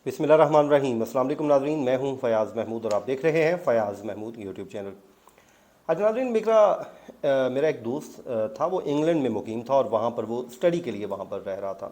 बिस्मिल्लाहिर्रहमानिर्रहीम। अस्सलाम वालेकुम नाज़रीन, मैं हूं फ़याज़ महमूद और आप देख रहे हैं फ़याज़ महमूद यूट्यूब चैनल। आज नाज़रीन मेरा एक दोस्त था, वो इंग्लैंड में मुकीम था और वहाँ पर वो स्टडी के लिए वहाँ पर रह रहा था।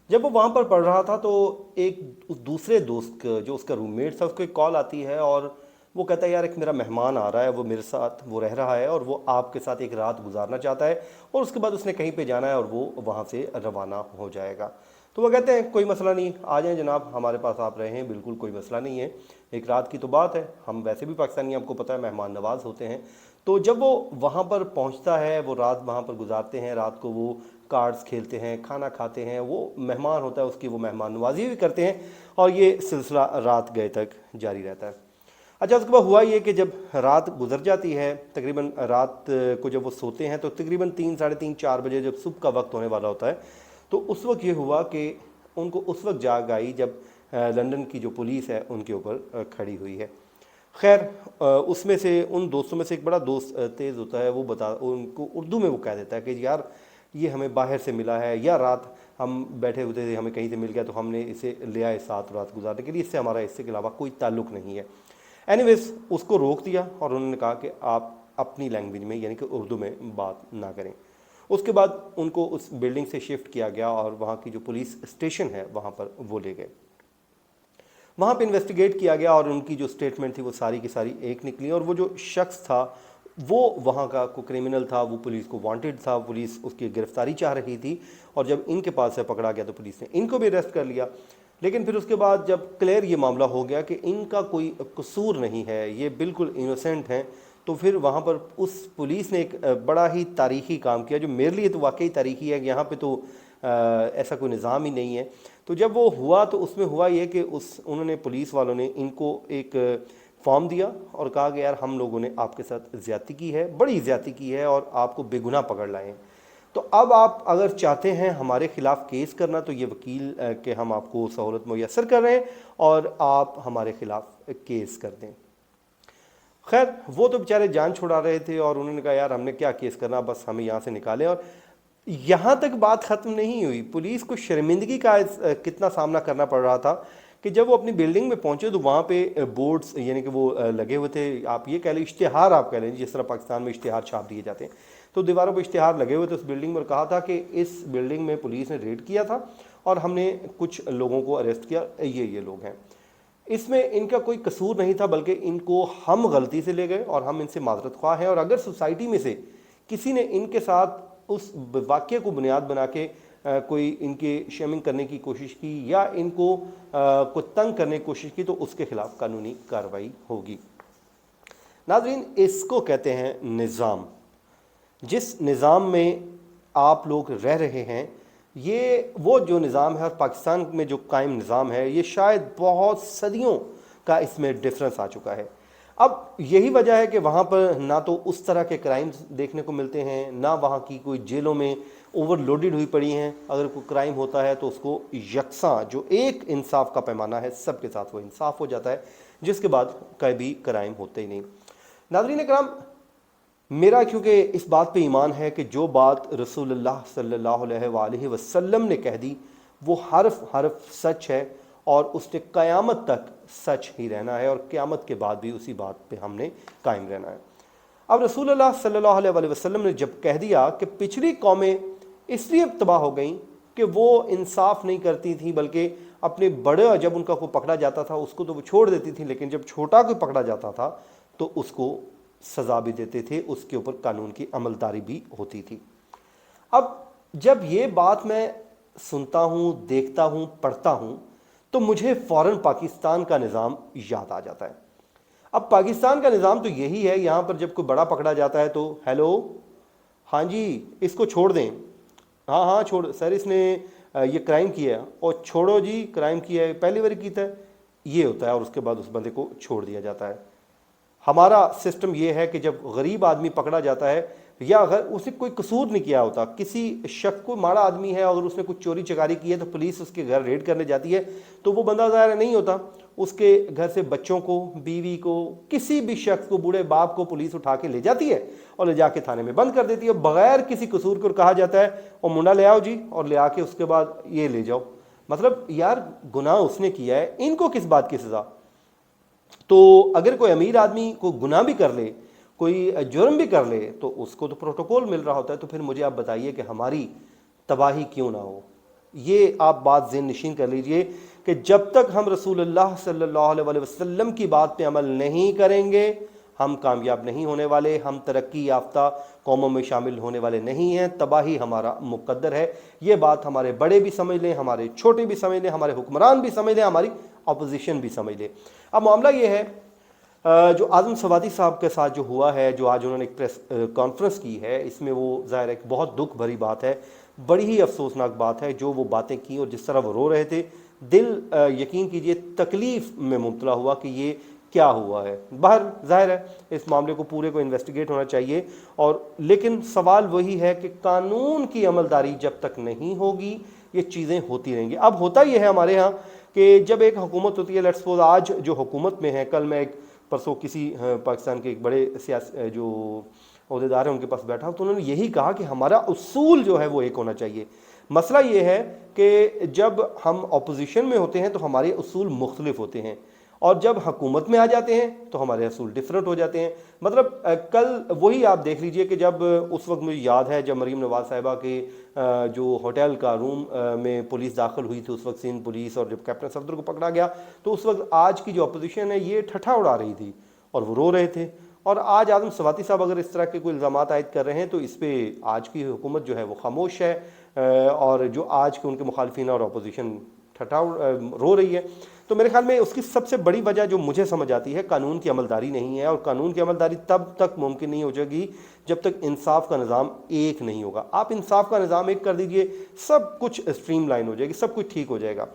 जब वो वहाँ पर पढ़ रहा था तो एक उस दूसरे दोस्त जो उसका रूममेट था, उसको एक कॉल आती है और वो कहता है यार एक मेरा मेहमान आ रहा है, वो मेरे साथ वो रह रहा है और वो आपके साथ एक रात गुजारना चाहता है और उसके बाद उसने कहीं पे जाना है और वो वहाँ से रवाना हो जाएगा। तो वो कहते हैं कोई मसला नहीं, आ जाएं जनाब, हमारे पास आप रहे हैं, बिल्कुल कोई मसला नहीं है, एक रात की तो बात है, हम वैसे भी पाकिस्तानी आपको पता है मेहमान नवाज होते हैं। तो जब वो वहाँ पर पहुँचता है, वो रात वहाँ पर गुजारते हैं, रात को वो कार्ड्स खेलते हैं, खाना खाते हैं, वो मेहमान होता है उसकी, वो मेहमान नवाजी भी करते हैं और ये सिलसिला रात गए तक जारी रहता है। अच्छा, उसके बाद हुआ ये कि जब रात गुजर जाती है, तकरीबन रात को जब वो सोते हैं तो तकरीबन 3, साढ़े 3, 4 बजे जब सुबह का वक्त होने वाला होता है, तो उस वक्त ये हुआ कि उनको उस वक्त जाग आई जब लंदन की जो पुलिस है उनके ऊपर खड़ी हुई है। खैर, उसमें से उन दोस्तों में से एक बड़ा दोस्त तेज़ होता है, वो उनको उर्दू में वो कह देता है कि यार ये हमें बाहर से मिला है, या रात हम बैठे हुए थे, हमें कहीं से मिल गया तो हमने इसे ले आए साथ रात गुजारने के लिए, इससे हमारा इससे के अलावा कोई ताल्लुक़ नहीं है। एनीवेज उसको रोक दिया और उन्होंने कहा कि आप अपनी लैंग्वेज में यानी कि उर्दू में बात ना करें। उसके बाद उनको उस बिल्डिंग से शिफ्ट किया गया और वहाँ की जो पुलिस स्टेशन है वहाँ पर वो ले गए। वहाँ पे इन्वेस्टिगेट किया गया और उनकी जो स्टेटमेंट थी वो सारी की सारी एक निकली और वो जो शख्स था वो वहाँ का कोई क्रिमिनल था, वो पुलिस को वांटेड था, पुलिस उसकी गिरफ्तारी चाह रही थी और जब इनके पास से पकड़ा गया तो पुलिस ने इनको भी अरेस्ट कर लिया। लेकिन फिर उसके बाद जब क्लियर ये मामला हो गया कि इनका कोई कसूर नहीं है, ये बिल्कुल इनोसेंट हैं, तो फिर वहाँ पर उस पुलिस ने एक बड़ा ही तारीख़ी काम किया, जो मेरे लिए तो वाकई तारीख़ी है। यहाँ पे तो ऐसा कोई निज़ाम ही नहीं है। तो जब वो हुआ तो उसमें हुआ ये कि उन्होंने पुलिस वालों ने इनको एक फॉर्म दिया और कहा कि यार हम लोगों ने आपके साथ ज़्यादती की है, बड़ी ज़्यादती की है और आपको बेगुनाह पकड़ लाए हैं। तो अब आप अगर चाहते हैं हमारे ख़िलाफ़ केस करना तो ये वकील के हम आपको सहूलत मुयस्सर कर रहे हैं और आप हमारे ख़िलाफ़ केस कर दें। खैर, वो तो बेचारे जान छुड़ा रहे थे और उन्होंने कहा यार हमने क्या केस करना, बस हमें यहाँ से निकालें। और यहाँ तक बात ख़त्म नहीं हुई, पुलिस को शर्मिंदगी का कितना सामना करना पड़ रहा था कि जब वो अपनी बिल्डिंग में पहुँचे तो वहाँ पे बोर्ड्स यानी कि वो लगे हुए थे, आप ये कह लें इश्तिहार, आप कह लें जिस तरह पाकिस्तान में इश्तिहार छाप दिए जाते हैं, तो दीवारों पर इश्तिहार लगे हुए थे उस बिल्डिंग में और कहा था कि इस बिल्डिंग में पुलिस ने रेड किया था और हमने कुछ लोगों को अरेस्ट किया, ये लोग हैं। इसमें इनका कोई कसूर नहीं था, बल्कि इनको हम गलती से ले गए और हम इनसे माजरत ख्वाह हैं। और अगर सोसाइटी में से किसी ने इनके साथ उस वाक़ये को बुनियाद बना के कोई इनके शेमिंग करने की कोशिश की या इनको को तंग करने की कोशिश की तो उसके ख़िलाफ़ कानूनी कार्रवाई होगी। नाज़रीन, इसको कहते हैं निज़ाम। जिस निज़ाम में आप लोग रह रहे हैं, ये वो जो निज़ाम है और पाकिस्तान में जो कायम निज़ाम है, ये शायद बहुत सदियों का इसमें डिफरेंस आ चुका है। अब यही वजह है कि वहाँ पर ना तो उस तरह के क्राइम्स देखने को मिलते हैं, ना वहाँ की कोई जेलों में ओवरलोडेड हुई पड़ी हैं। अगर कोई क्राइम होता है तो उसको यकसा जो एक इंसाफ का पैमाना है सबके साथ वो इंसाफ हो जाता है, जिसके बाद कभी क्राइम होते ही नहीं। नाज़रीन कराम, मेरा क्योंकि इस बात पे ईमान है कि जो बात रसूलुल्लाह सल्लल्लाहु अलैहि वसल्लम ने कह दी वो हर्फ हर्फ सच है और उसने क़यामत तक सच ही रहना है और क़यामत के बाद भी उसी बात पे हमने कायम रहना है। अब रसूलुल्लाह सल्लल्लाहु अलैहि वसल्लम ने जब कह दिया कि पिछली कौमें इसलिए तबाह हो गईं कि वो इंसाफ नहीं करती थी, बल्कि अपने बड़े जब उनका कोई पकड़ा जाता था उसको तो वो छोड़ देती थी, लेकिन जब छोटा कोई पकड़ा जाता था तो उसको सज़ा भी देते थे, उसके ऊपर कानून की अमलदारी भी होती थी। अब जब ये बात मैं सुनता हूँ, देखता हूँ, पढ़ता हूँ तो मुझे फ़ौरन पाकिस्तान का निज़ाम याद आ जाता है। अब पाकिस्तान का निज़ाम तो यही है, यहाँ पर जब कोई बड़ा पकड़ा जाता है तो हेलो, हाँ जी इसको छोड़ दें, हाँ हाँ छोड़ सर, इसने ये क्राइम किया है और छोड़ो जी, क्राइम किया है, पहली बार कीता है, ये होता है और उसके बाद उस बंदे को छोड़ दिया जाता है। हमारा सिस्टम ये है कि जब गरीब आदमी पकड़ा जाता है या अगर उसने कोई कसूर नहीं किया होता, किसी शख्स को माड़ा आदमी है, अगर उसने कुछ चोरी चकारी की है तो पुलिस उसके घर रेड करने जाती है तो वो बंदा ज़ाहिर नहीं होता, उसके घर से बच्चों को, बीवी को, किसी भी शख्स को, बूढ़े बाप को पुलिस उठा के ले जाती है और ले जाके थाने में बंद कर देती है बगैर किसी कसूर को। कहा जाता है और मुंडा ले आओ जी, और ले आके उसके बाद ये ले जाओ। مطلب یار گناہ اس نے کیا ہے، ان کو کس بات کی سزا؟ تو اگر کوئی امیر آدمی کو گناہ بھی کر لے، کوئی جرم بھی کر لے، تو اس کو تو پروٹوکول مل رہا ہوتا ہے، تو پھر مجھے آپ بتائیے کہ ہماری تباہی کیوں نہ ہو؟ یہ آپ بات ذہن نشین کر لیجئے کہ جب تک ہم رسول اللہ صلی اللہ علیہ وسلم کی بات پہ عمل نہیں کریں گے، ہم کامیاب نہیں ہونے والے، ہم ترقی یافتہ قوموں میں شامل ہونے والے نہیں ہیں، تباہی ہمارا مقدر ہے۔ یہ بات ہمارے بڑے بھی سمجھ لیں، ہمارے چھوٹے بھی سمجھ لیں، ہمارے حکمران بھی سمجھ لیں، ہماری اپوزیشن بھی سمجھ لیں۔ اب معاملہ یہ ہے، جو اعظم سوادی صاحب کے ساتھ جو ہوا ہے، جو آج انہوں نے ایک پریس کانفرنس کی ہے، اس میں وہ ظاہر ہے کہ بہت دکھ بھری بات ہے، بڑی ہی افسوسناک بات ہے، جو وہ باتیں کی اور جس طرح وہ رو رہے تھے، دل یقین کیجئے تکلیف میں مبتلا ہوا کہ یہ کیا ہوا ہے۔ باہر ظاہر ہے اس معاملے کو پورے کو انویسٹیگیٹ ہونا چاہیے، اور لیکن سوال وہی ہے کہ قانون کی عملداری جب تک نہیں ہوگی یہ چیزیں ہوتی رہیں گی۔ اب ہوتا یہ ہے ہمارے ہاں کہ جب ایک حکومت ہوتی ہے، لیٹس سپوز آج جو حکومت میں ہے، کل میں ایک پرسوں کسی پاکستان کے ایک بڑے سیاسی جو عہدیدار ہیں ان کے پاس بیٹھا ہوں، تو انہوں نے یہی کہا کہ ہمارا اصول جو ہے وہ ایک ہونا چاہیے۔ مسئلہ یہ ہے کہ جب ہم اپوزیشن میں ہوتے ہیں تو ہمارے اصول مختلف ہوتے ہیں، اور جب حکومت میں آ جاتے ہیں تو ہمارے اصول ڈیفرنٹ ہو جاتے ہیں۔ مطلب کل وہی آپ دیکھ لیجئے کہ جب اس وقت مجھے یاد ہے جب مریم نواز صاحبہ کے جو ہوٹل کا روم میں پولیس داخل ہوئی تھی، اس وقت سندھ پولیس، اور جب کیپٹن صفدر کو پکڑا گیا تو اس وقت آج کی جو اپوزیشن ہے یہ ٹھٹھا اڑا رہی تھی اور وہ رو رہے تھے، اور آج اعظم سواتی صاحب اگر اس طرح کے کوئی الزامات عائد کر رہے ہیں تو اس پہ آج کی حکومت جو ہے وہ خاموش ہے، اور جو آج کے ان کے مخالفین اور اپوزیشن ٹھٹھا رو رہی ہے۔ تو میرے خیال میں اس کی سب سے بڑی وجہ جو مجھے سمجھ آتی ہے، قانون کی عملداری نہیں ہے، اور قانون کی عملداری تب تک ممکن نہیں ہو جائے گی جب تک انصاف کا نظام ایک نہیں ہوگا۔ آپ انصاف کا نظام ایک کر دیجئے، سب کچھ اسٹریم لائن ہو جائے گی، سب کچھ ٹھیک ہو جائے گا۔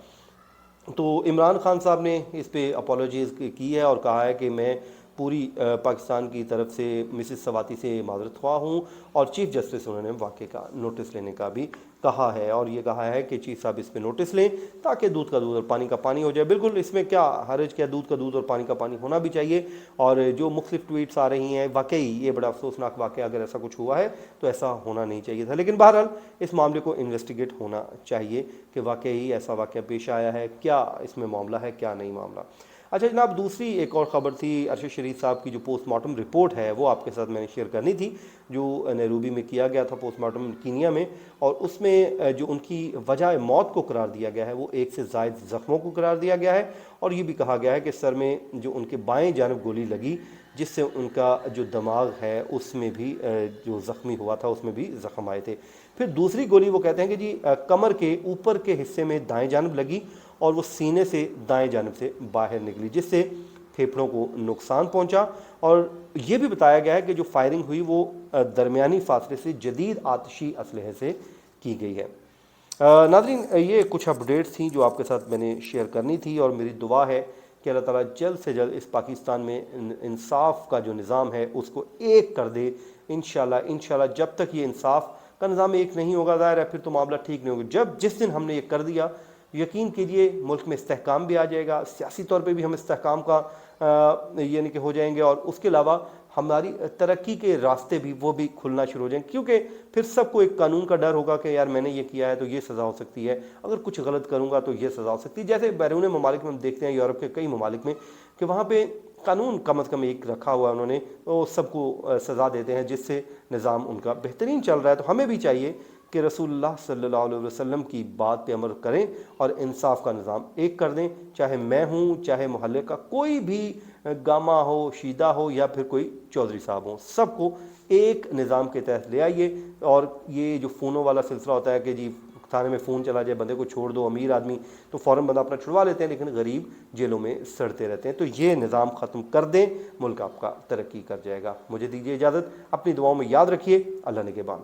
تو عمران خان صاحب نے اس پہ اپولوجیز کی ہے اور کہا ہے کہ میں پوری پاکستان کی طرف سے مسز سواتی سے معذرت خواہ ہوں، اور چیف جسٹس انہوں نے واقعے کا نوٹس لینے کا بھی کہا ہے، اور یہ کہا ہے کہ چیف صاحب اس پہ نوٹس لیں تاکہ دودھ کا دودھ اور پانی کا پانی ہو جائے۔ بالکل، اس میں کیا حرج، کیا دودھ کا دودھ اور پانی کا پانی ہونا بھی چاہیے۔ اور جو مختلف ٹویٹس آ رہی ہیں، واقعی یہ بڑا افسوسناک واقعہ، اگر ایسا کچھ ہوا ہے تو ایسا ہونا نہیں چاہیے تھا، لیکن بہرحال اس معاملے کو انویسٹیگیٹ ہونا چاہیے کہ واقعی ایسا واقعہ پیش آیا ہے، کیا اس میں معاملہ ہے، کیا نہیں معاملہ۔ اچھا جناب، دوسری ایک اور خبر تھی، ارشد شریف صاحب کی جو پوسٹ مارٹم رپورٹ ہے وہ آپ کے ساتھ میں نے شیئر کرنی تھی، جو نیروبی میں کیا گیا تھا پوسٹ مارٹم کینیا میں، اور اس میں جو ان کی وجہ موت کو قرار دیا گیا ہے وہ 1 سے زائد زخموں کو قرار دیا گیا ہے، اور یہ بھی کہا گیا ہے کہ سر میں جو ان کے بائیں جانب گولی لگی جس سے ان کا جو دماغ ہے اس میں بھی جو زخمی ہوا تھا اس میں بھی زخم آئے تھے۔ پھر دوسری گولی وہ کہتے ہیں کہ جی کمر کے اوپر کے حصے میں دائیں جانب لگی اور وہ سینے سے دائیں جانب سے باہر نکلی، جس سے پھیپھڑوں کو نقصان پہنچا، اور یہ بھی بتایا گیا ہے کہ جو فائرنگ ہوئی وہ درمیانی فاصلے سے جدید آتشی اسلحے سے کی گئی ہے۔ ناظرین، یہ کچھ اپڈیٹس تھیں جو آپ کے ساتھ میں نے شیئر کرنی تھی، اور میری دعا ہے کہ اللہ تعالیٰ جلد سے جلد اس پاکستان میں انصاف کا جو نظام ہے اس کو ایک کر دے، انشاءاللہ۔ جب تک یہ انصاف کا نظام ایک نہیں ہوگا، ظاہر ہے پھر تو معاملہ ٹھیک نہیں ہوگا۔ جس دن ہم نے یہ کر دیا، یقین کیجئے ملک میں استحکام بھی آ جائے گا، سیاسی طور پہ بھی ہم استحکام کا یعنی کہ ہو جائیں گے، اور اس کے علاوہ ہماری ترقی کے راستے بھی وہ بھی کھلنا شروع ہو جائیں گے، کیونکہ پھر سب کو ایک قانون کا ڈر ہوگا کہ یار میں نے یہ کیا ہے تو یہ سزا ہو سکتی ہے، اگر کچھ غلط کروں گا تو یہ سزا ہو سکتی ہے۔ جیسے بیرون ممالک میں ہم دیکھتے ہیں، یورپ کے کئی ممالک میں، کہ وہاں پہ قانون کم از کم ایک رکھا ہوا ہے انہوں نے، وہ سب کو سزا دیتے ہیں، جس سے نظام ان کا بہترین چل رہا ہے۔ تو ہمیں بھی چاہیے کہ رسول اللہ صلی اللہ علیہ وسلم کی بات پہ عمل کریں اور انصاف کا نظام ایک کر دیں، چاہے میں ہوں، چاہے محلے کا کوئی بھی گاما ہو، شیدہ ہو، یا پھر کوئی چودھری صاحب ہوں، سب کو ایک نظام کے تحت لے آئیے۔ اور یہ جو فونوں والا سلسلہ ہوتا ہے کہ جی تھانے میں فون چلا جائے، بندے کو چھوڑ دو، امیر آدمی تو فوراً بندہ اپنا چھڑوا لیتے ہیں، لیکن غریب جیلوں میں سڑتے رہتے ہیں، تو یہ نظام ختم کر دیں، ملک آپ کا ترقی کر جائے گا۔ مجھے دیجیے اجازت، اپنی دعاؤں میں یاد رکھیے، اللہ نگہبان۔